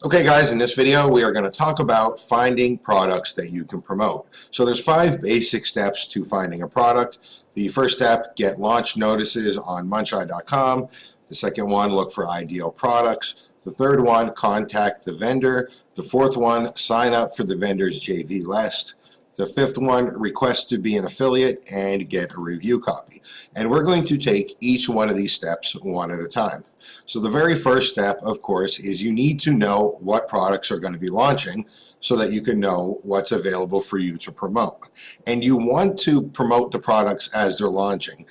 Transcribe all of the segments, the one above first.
Okay guys, in this video we are going to talk about finding products that you can promote. So there's 5 basic steps to finding a product. The first step, get launch notices on muncheye.com. The second one, look for ideal products. The third one, contact the vendor. The fourth one, sign up for the vendor's JV list. The fifth one, request to be an affiliate and get a review copy. And we're going to take each one of these steps one at a time. So the very first step, of course, is you need to know what products are going to be launching so that you can know what's available for you to promote. And you want to promote the products as they're launching,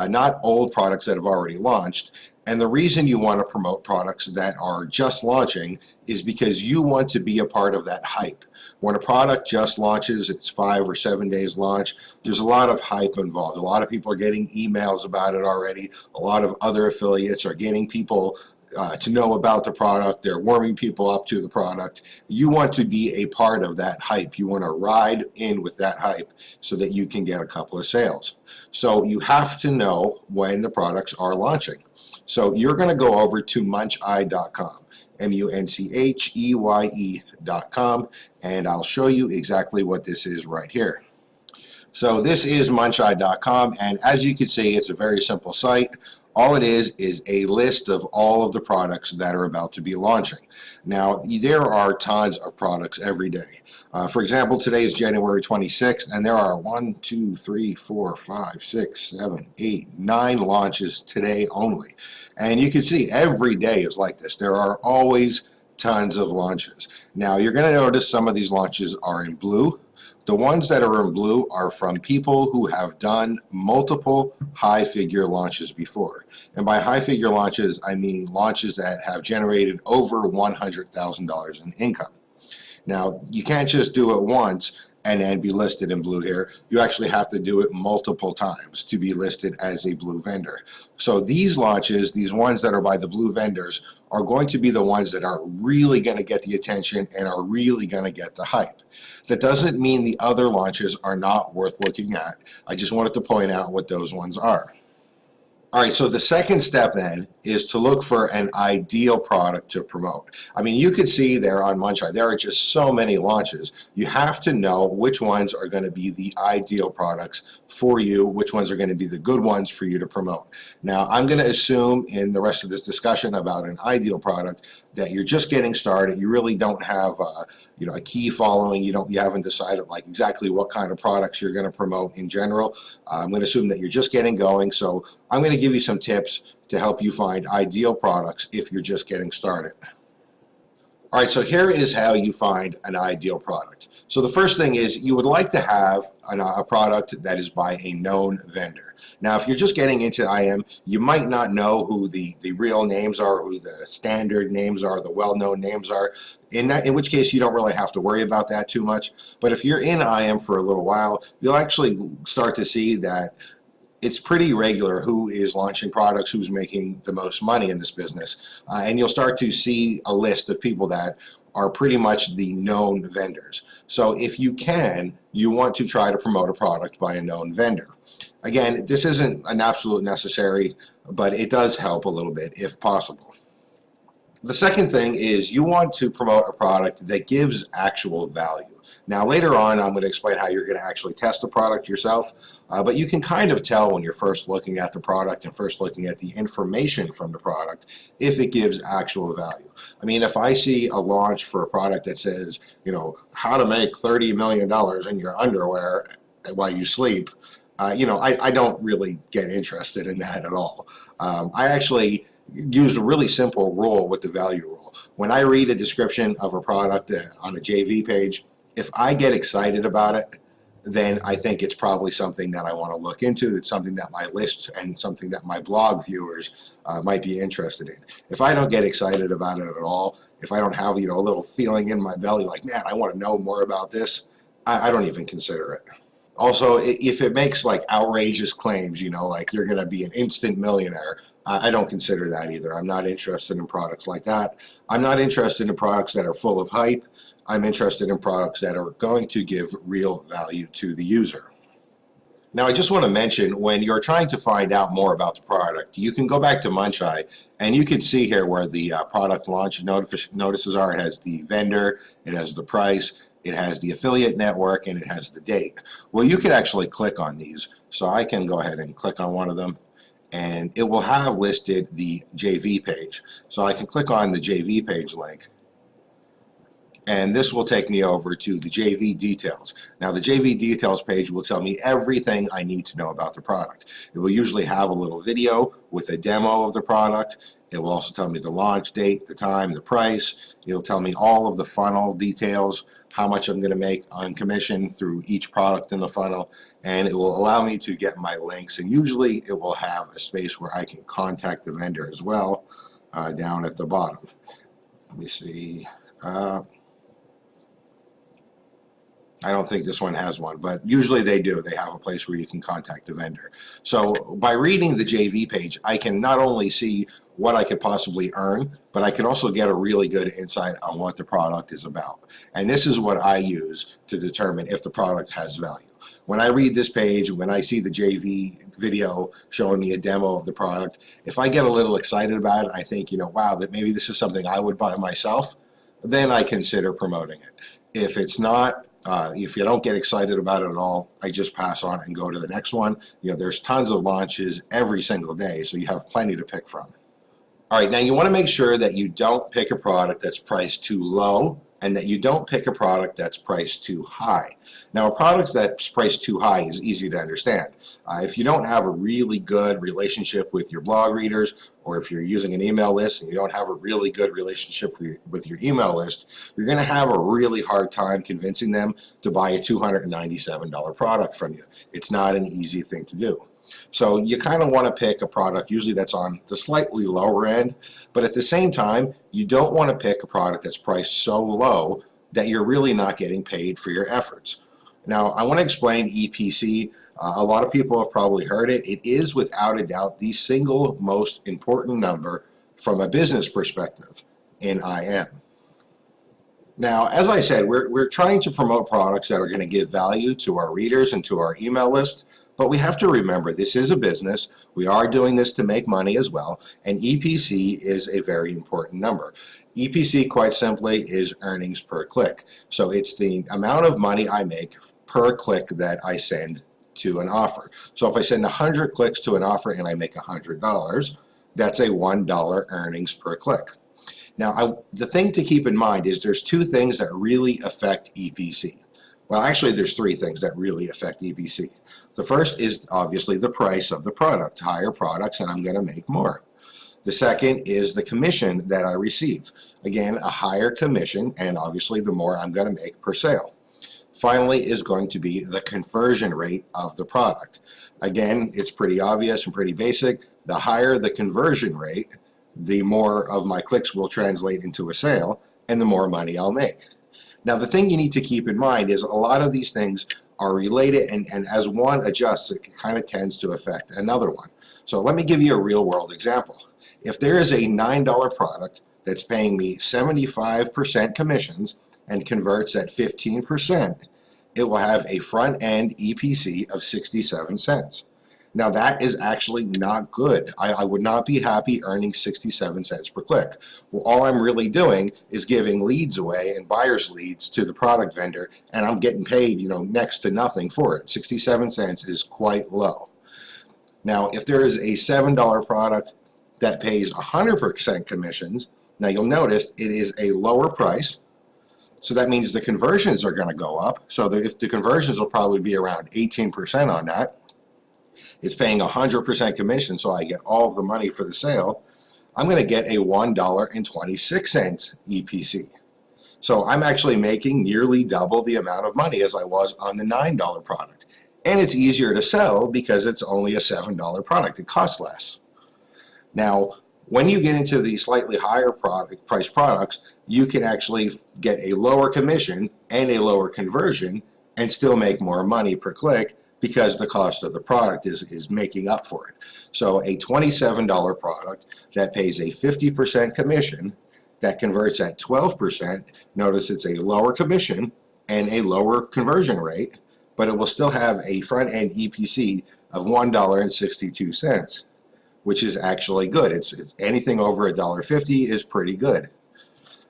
not old products that have already launched. And the reason you want to promote products that are just launching is because you want to be a part of that hype. When a product just launches, it's 5 or 7 days launch, there's a lot of hype involved. A lot of people are getting emails about it already. A lot of other affiliates are getting people to know about the product. They're warming people up to the product. You want to be a part of that hype. You want to ride in with that hype so that you can get a couple of sales. So you have to know when the products are launching. So you're going to go over to muncheye.com, muncheye.com, and I'll show you exactly what this is right here. So this is muncheye.com, and as you can see, it's a very simple site. All it is a list of all of the products that are about to be launching. Now, there are tons of products every day. For example, today is January 26th, and there are 1, 2, 3, 4, 5, 6, 7, 8, 9 launches today only. And you can see every day is like this. There are always tons of launches. Now, you're going to notice some of these launches are in blue. The ones that are in blue are from people who have done multiple high-figure launches before. And by high-figure launches, I mean launches that have generated over $100,000 in income. Now, you can't just do it once and then be listed in blue here. You actually have to do it multiple times to be listed as a blue vendor. So these launches, these ones that are by the blue vendors, are going to be the ones that are really going to get the attention and are really going to get the hype. That doesn't mean the other launches are not worth looking at. I just wanted to point out what those ones are. All right, so the second step then is to look for an ideal product to promote. I mean, you could see there on Muncheye, there are just so many launches. You have to know which ones are going to be the ideal products for you, which ones are going to be the good ones for you to promote. Now, I'm going to assume in the rest of this discussion about an ideal product that you're just getting started. You really don't have a key following. You haven't decided like exactly what kind of products you're going to promote in general. I'm going to assume that you're just getting going. So I'm going to give you some tips to help you find ideal products if you're just getting started. All right, so here is how you find an ideal product. So the first thing is you would like to have a product that is by a known vendor. Now, if you're just getting into IM, you might not know who the real names are, who the standard names are, the well-known names are, in which case you don't really have to worry about that too much. But if you're in IM for a little while, you'll actually start to see that it's pretty regular who is launching products, who's making the most money in this business. And you'll start to see a list of people that are pretty much the known vendors. So if you can, you want to try to promote a product by a known vendor. Again, this isn't an absolute necessary, but it does help a little bit if possible. The second thing is you want to promote a product that gives actual value. Now later on I'm going to explain how you're going to actually test the product yourself, but you can kind of tell when you're first looking at the product and first looking at the information from the product if it gives actual value. I mean, if I see a launch for a product that says, how to make $30 million in your underwear while you sleep, I don't really get interested in that at all. I actually use a really simple rule with the value rule. When I read a description of a product on a JV page, if I get excited about it, then I think it's probably something that I want to look into. It's something that my list and something that my blog viewers might be interested in. If I don't get excited about it at all, if I don't have a little feeling in my belly like, man, I want to know more about this, I don't even consider it. Also, if it makes like outrageous claims, like you're going to be an instant millionaire, I don't consider that either. I'm not interested in products like that. I'm not interested in products that are full of hype. I'm interested in products that are going to give real value to the user. Now, I just want to mention, when you're trying to find out more about the product, you can go back to Muncheye, and you can see here where the product launch notices are. It has the vendor, it has the price, it has the affiliate network, and it has the date. Well, you could actually click on these. So I can go ahead and click on one of them, and it will have listed the JV page. So I can click on the JV page link, and this will take me over to the JV details. Now, the JV details page will tell me everything I need to know about the product. It will usually have a little video with a demo of the product. It will also tell me the launch date, the time, the price. It'll tell me all of the funnel details, how much I'm going to make on commission through each product in the funnel, and it will allow me to get my links. And usually it will have a space where I can contact the vendor as well, down at the bottom. Let me see. I don't think this one has one, but usually they do. They have a place where you can contact the vendor. So by reading the JV page, I can not only see what I could possibly earn, but I can also get a really good insight on what the product is about. And this is what I use to determine if the product has value. When I read this page, when I see the JV video showing me a demo of the product, if I get a little excited about it, I think, wow, that maybe this is something I would buy myself, then I consider promoting it. If it's not, if you don't get excited about it at all, I just pass on and go to the next one. There's tons of launches every single day, so you have plenty to pick from. All right, now you want to make sure that you don't pick a product that's priced too low, and that you don't pick a product that's priced too high. Now, a product that's priced too high is easy to understand. If you don't have a really good relationship with your blog readers, or if you're using an email list and you don't have a really good relationship with your email list, you're going to have a really hard time convincing them to buy a $297 product from you. It's not an easy thing to do. So you kind of want to pick a product usually that's on the slightly lower end, but at the same time, you don't want to pick a product that's priced so low that you're really not getting paid for your efforts. Now, I want to explain EPC. A lot of people have probably heard it. It is without a doubt the single most important number from a business perspective in IM. Now, as I said, we're trying to promote products that are going to give value to our readers and to our email list, but we have to remember this is a business. We are doing this to make money as well, and EPC is a very important number. EPC, quite simply, is earnings per click. So it's the amount of money I make per click that I send to an offer. So if I send 100 clicks to an offer and I make $100, that's a $1 earnings per click. Now, the thing to keep in mind is there's two things that really affect EPC. Well, actually, there's three things that really affect EPC. The first is obviously the price of the product. Higher products and I'm going to make more. The second is the commission that I receive. Again, a higher commission, and obviously the more I'm going to make per sale. Finally is going to be the conversion rate of the product. Again, it's pretty obvious and pretty basic. The higher the conversion rate, the more of my clicks will translate into a sale, and the more money I'll make. Now, the thing you need to keep in mind is a lot of these things are related, and as one adjusts, it kind of tends to affect another one. So let me give you a real-world example. If there is a $9 product that's paying me 75% commissions and converts at 15%, it will have a front-end EPC of 67 cents. Now, that is actually not good. I would not be happy earning 67 cents per click. Well, all I'm really doing is giving leads away and buyer's leads to the product vendor, and I'm getting paid, next to nothing for it. 67 cents is quite low. Now, if there is a $7 product that pays 100% commissions, now you'll notice it is a lower price, so that means the conversions are going to go up. So if the conversions will probably be around 18% on that. It's paying 100% commission, so I get all of the money for the sale. I'm going to get a $1.26 EPC. So I'm actually making nearly double the amount of money as I was on the $9 product. And it's easier to sell because it's only a $7 product. It costs less. Now, when you get into the slightly higher price products, you can actually get a lower commission and a lower conversion and still make more money per click, because the cost of the product is making up for it. So a $27 product that pays a 50% commission that converts at 12%, notice it's a lower commission and a lower conversion rate, but it will still have a front-end EPC of $1.62, which is actually good. It's anything over $1.50 is pretty good.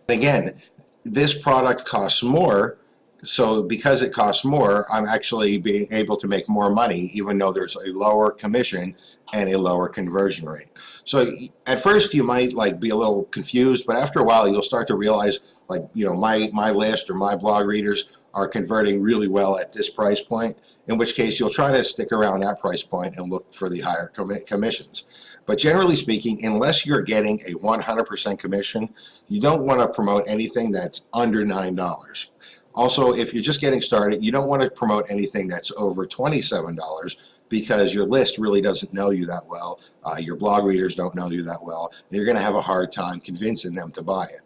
Again, this product costs more, so because it costs more, I'm actually being able to make more money, even though there's a lower commission and a lower conversion rate. So at first you might like be a little confused, but after a while you'll start to realize, like, you know, my list or my blog readers are converting really well at this price point, in which case you'll try to stick around that price point and look for the higher commissions. But generally speaking, unless you're getting a 100% commission, you don't want to promote anything that's under $9. Also, if you're just getting started, you don't want to promote anything that's over $27 because your list really doesn't know you that well. Your blog readers don't know you that well, and you're going to have a hard time convincing them to buy it.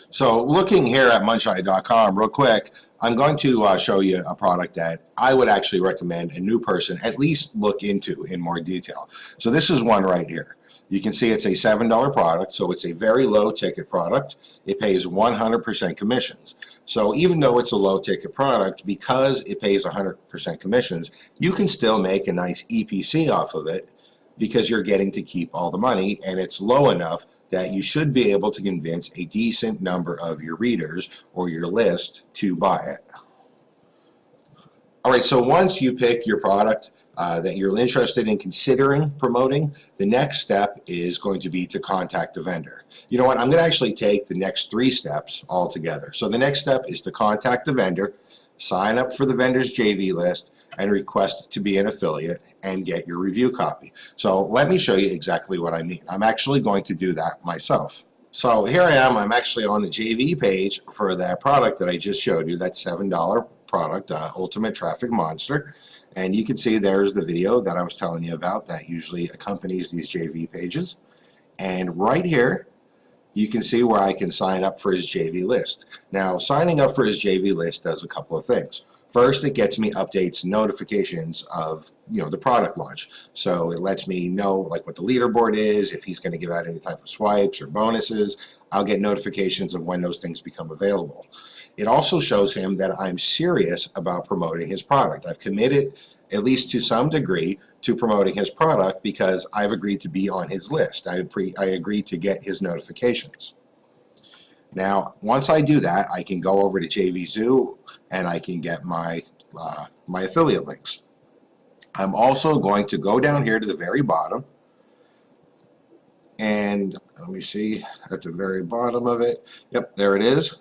So looking here at muncheye.com real quick, I'm going to show you a product that I would actually recommend a new person at least look into in more detail. So this is one right here. You can see it's a $7 product, so it's a very low ticket product. It pays 100% commissions. So even though it's a low ticket product, because it pays 100% commissions, you can still make a nice EPC off of it because you're getting to keep all the money, and it's low enough that you should be able to convince a decent number of your readers or your list to buy it. All right, so once you pick your product that you're interested in considering promoting, the next step is going to be to contact the vendor. You know what, I'm going to actually take the next 3 steps all together. So the next step is to contact the vendor, sign up for the vendor's JV list, and request to be an affiliate and get your review copy. So let me show you exactly what I mean. I'm actually going to do that myself. So here I am, I'm actually on the JV page for that product that I just showed you, that $7 product, Ultimate Traffic Monster. And you can see there's the video that I was telling you about that usually accompanies these JV pages. And right here, you can see where I can sign up for his JV list. Now, signing up for his JV list does a couple of things. First, it gets me updates, notifications of, you know, the product launch. So it lets me know like what the leaderboard is, if he's going to give out any type of swipes or bonuses. I'll get notifications of when those things become available. It also shows him that I'm serious about promoting his product. I've committed, at least to some degree, to promoting his product because I've agreed to be on his list. I agreed to get his notifications. Now, once I do that, I can go over to JVZoo and I can get my affiliate links. I'm also going to go down here to the very bottom, and let me see at the very bottom of it. Yep, there it is.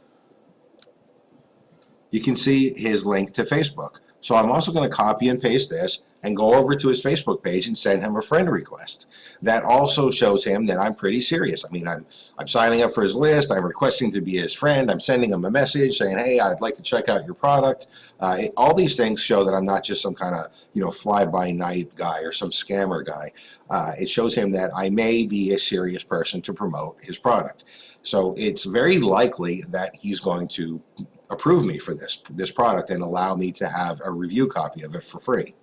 You can see his link to Facebook. So I'm also going to copy and paste this and go over to his Facebook page and send him a friend request. That also shows him that I'm pretty serious. I mean, I'm signing up for his list, I'm requesting to be his friend, I'm sending him a message saying, hey, I'd like to check out your product. All these things show that I'm not just some kind of, you know, fly-by-night guy or some scammer guy. It shows him that I may be a serious person to promote his product. So it's very likely that he's going to approve me for this product and allow me to have a review copy of it for free.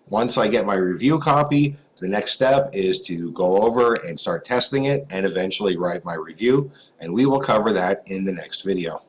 Once I get my review copy, the next step is to go over and start testing it and eventually write my review, and we will cover that in the next video.